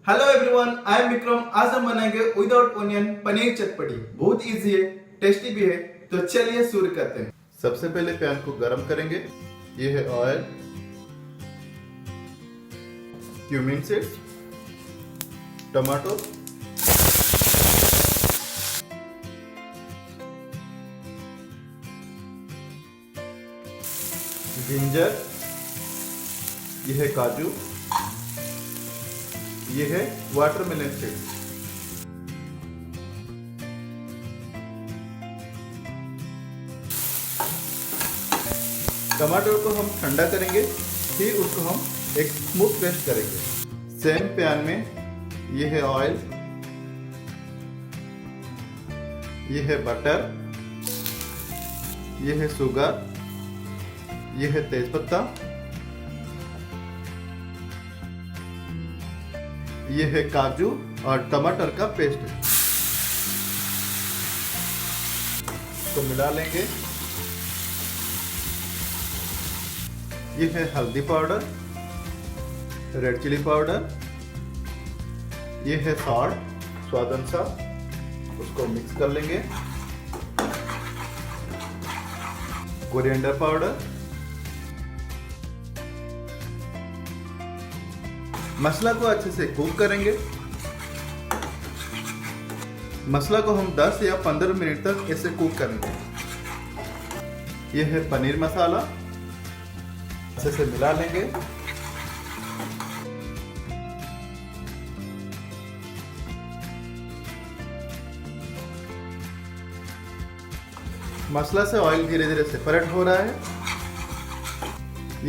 Hello everyone, I am Vikram. आज हम बनाएंगे विदाउट ओनियन पनीर चटपटी। बहुत इजी है, टेस्टी भी है। तो चलिए शुरू करते हैं। सबसे पहले पैन को गरम करेंगे। ये है oil, cumin seeds, tomato, ginger, ये है काजू, ये है वाटरमेलन सीड्स। टमाटर को हम ठंडा करेंगे, फिर उसको हम एक स्मूथ पेस्ट करेंगे। सेम पैन में ये है ऑयल, ये है बटर, ये है शुगर, ये है तेजपत्ता, ये है काजू और टमाटर का पेस्ट। तो मिला लेंगे। ये है हल्दी पाउडर, रेड चिली पाउडर, ये है सॉल्ट स्वाद अनुसार, उसको मिक्स कर लेंगे। कोरिएंडर पाउडर, मसाला को अच्छे से कुक करेंगे। मसाला को हम 10 या 15 मिनट तक ऐसे कुक करेंगे। यह है पनीर मसाला, अच्छे से मिला लेंगे। मसाला से ऑयल धीरे धीरे सेपरेट हो रहा है।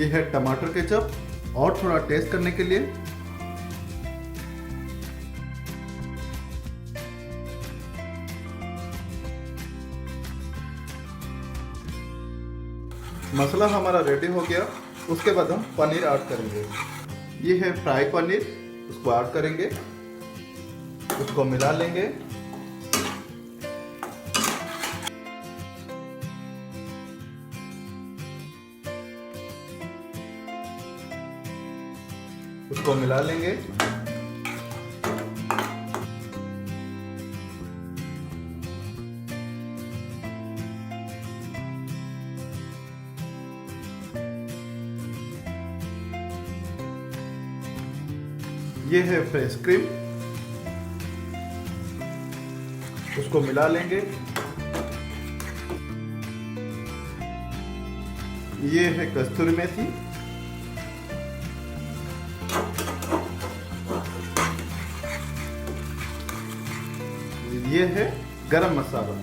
यह है टमाटर केचप, और थोड़ा टेस्ट करने के लिए। मसाला हमारा रेडी हो गया। उसके बाद हम पनीर ऐड करेंगे। ये है फ्राई पनीर, उसको ऐड करेंगे, उसको मिला लेंगे। उसको मिला लेंगे। ये है फ्रेश क्रीम, उसको मिला लेंगे। ये है कस्तूरी मेथी, ये है गरम मसाला,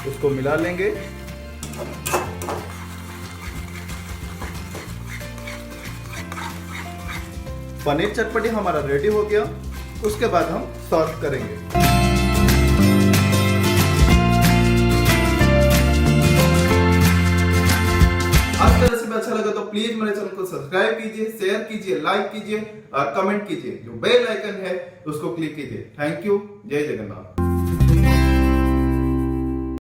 उसको मिला लेंगे। पनीर चटपटी हमारा रेडी हो गया। उसके बाद हम सर्व करेंगे। आज का रेसिपी अच्छा लगा तो प्लीज मेरे चैनल को सब्सक्राइब कीजिए, शेयर कीजिए, लाइक कीजिए और कमेंट कीजिए। जो बेल आइकन है उसको क्लिक कीजिए। Thank you. जय जगन्नाथ।